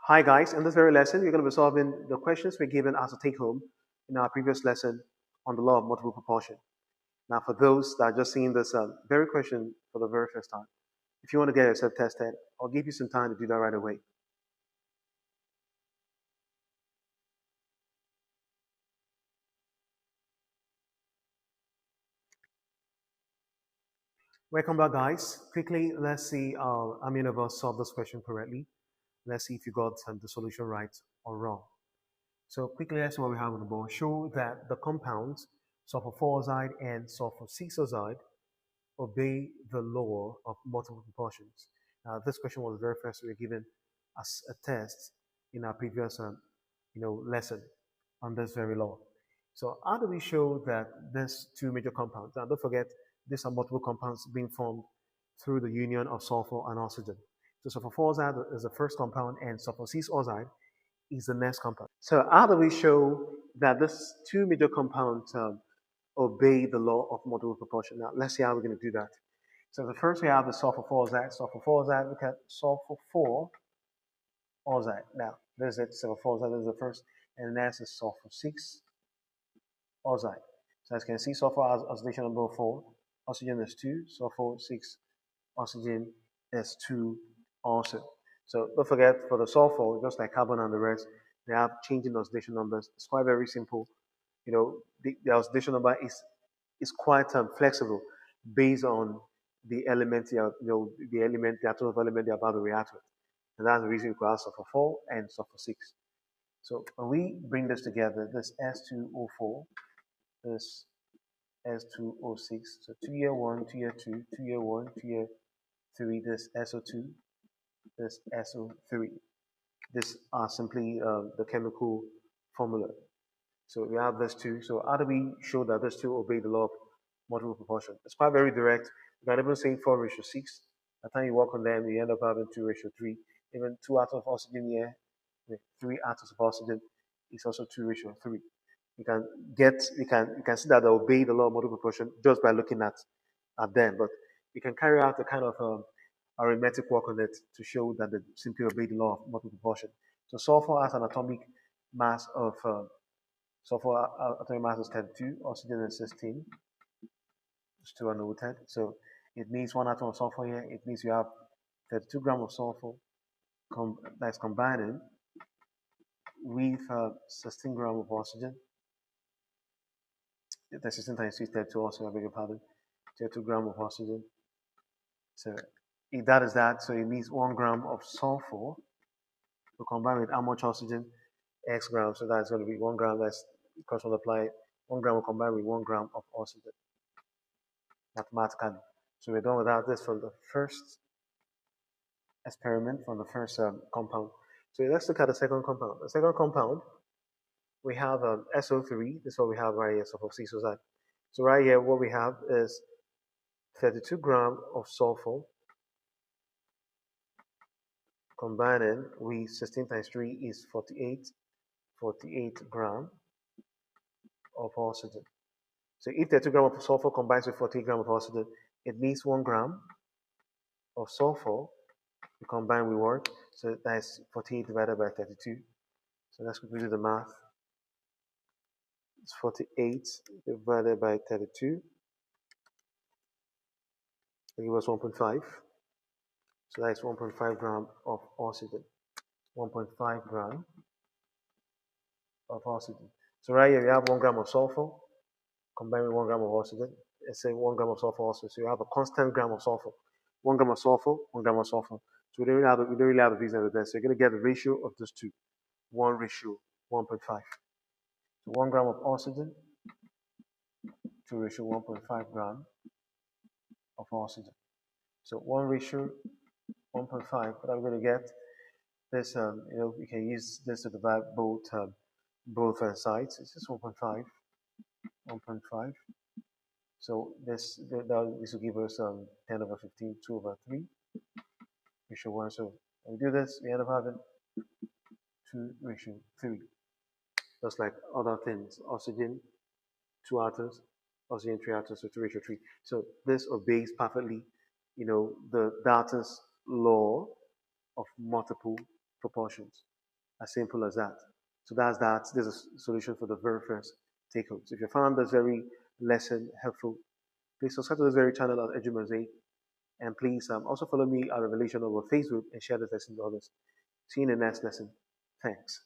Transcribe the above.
Hi guys, in this very lesson, we're going to be solving the questions we're given as a take home in our previous lesson on the law of multiple proportion. Now, for those that are just seeing this very question for the very first time, if you want to get yourself tested, I'll give you some time to do that right away. Welcome back, guys. Quickly, let's see how many of us solved this question correctly. Let's see if you got the solution right or wrong. So quickly, let's see what we have on the board. Show that the compounds sulfur 4 oxide and sulfur 6 oxide obey the law of multiple proportions. This question was the very first we were given as a test in our previous lesson on this very law. So how do we show that these two major compounds, now don't forget, these are multiple compounds being formed through the union of sulfur and oxygen. So sulfur 4 oxide is the first compound and sulfur 6 oxide is the next compound. So how do we show that these two major compounds obey the law of multiple proportion? Now let's see how we're going to do that. So the first we have the sulfur 4 oxide. Sulfur 4 oxide, look at sulfur 4 oxide. Now, there's it, sulfur 4 oxide, this is the first. And the next is sulfur 6 oxide. So as you can see, sulfur has oxidation number 4, oxygen is 2, sulfur 6, oxygen is 2 also. So don't forget, for the sulfur, just like carbon and the rest, they have changing oxidation numbers. It's quite very simple. The oxidation number is quite flexible based on the element, the atom of element they're about to react with. And that's the reason we call out sulfur 4 and sulfur 6. So when we bring this together, this S2O4, this S2O6, so 2 year 1, 2 year 2, 2 year 1, 2 year 3, this SO2, this SO3. These are simply the chemical formula. So we have this two. So how do we show that these two obey the law of multiple proportion? It's quite very direct. You can even say 4:6. By the time you work on them, you end up having 2:3. Even 2 atoms of oxygen here, with 3 atoms of oxygen is also 2:3. You can see that they obey the law of multiple proportion just by looking at them. But you can carry out a kind of arithmetic work on it to show that they simply obey the law of multiple proportion. So sulfur has an atomic mass of sulfur atomic mass is 32, oxygen is 16. It's 2 unnoted. So it means 1 atom of sulfur here. It means you have 32 grams of sulfur that's combining with 16 grams of oxygen. That's 16 times 3 32 also, I beg your pardon. 32 grams of oxygen. So if that is that, so it means 1 gram of sulfur to combine with how much oxygen? X grams. So that's going to be 1 gram. That's cross multiply. 1 gram will combine with 1 gram of oxygen mathematically. So we're done with that. This from the first experiment, from the first compound. So let's look at the second compound. The second compound, we have SO3. This is what we have right here, sulfur 6 oxide. So right here, what we have is 32 grams of sulfur combining with 16 times 3 is 48 grams of oxygen. So if 32 grams of sulfur combines with 48 grams of oxygen, it means 1 gram of sulfur to combine with what? So that's 48 divided by 32. So let's quickly do the math. It's 48 divided by 32. It gives us 1.5. So that's 1.5 gram of oxygen. 1.5 gram of oxygen. So right here we have 1 gram of sulfur combined with 1 gram of oxygen. Let's say 1 gram of sulfur also. So you have a constant gram of sulfur. 1 gram of sulfur, 1 gram of sulfur. So we don't really have a reason with that. So you're going to get the ratio of those two. 1:1.5. So 1 gram of oxygen to ratio 1.5 gram of oxygen. So 1:1.5. What I'm going to get this, we can use this to divide both sides. It's just 1.5. 1.5. So this will give us 10 over 15, 2 over 3, ratio 1. So when we do this, we end up having 2:3. Just like other things, oxygen, 2 atoms, oxygen, 3 atoms, so 2:3. So this obeys perfectly, the Dalton's law of multiple proportions. As simple as that. So that's that. There's a solution for the very first take home. So if you found this very lesson helpful, please subscribe to this very channel at EduMosaic. And please also follow me at Revelation over Facebook and share this lesson with others. See you in the next lesson. Thanks.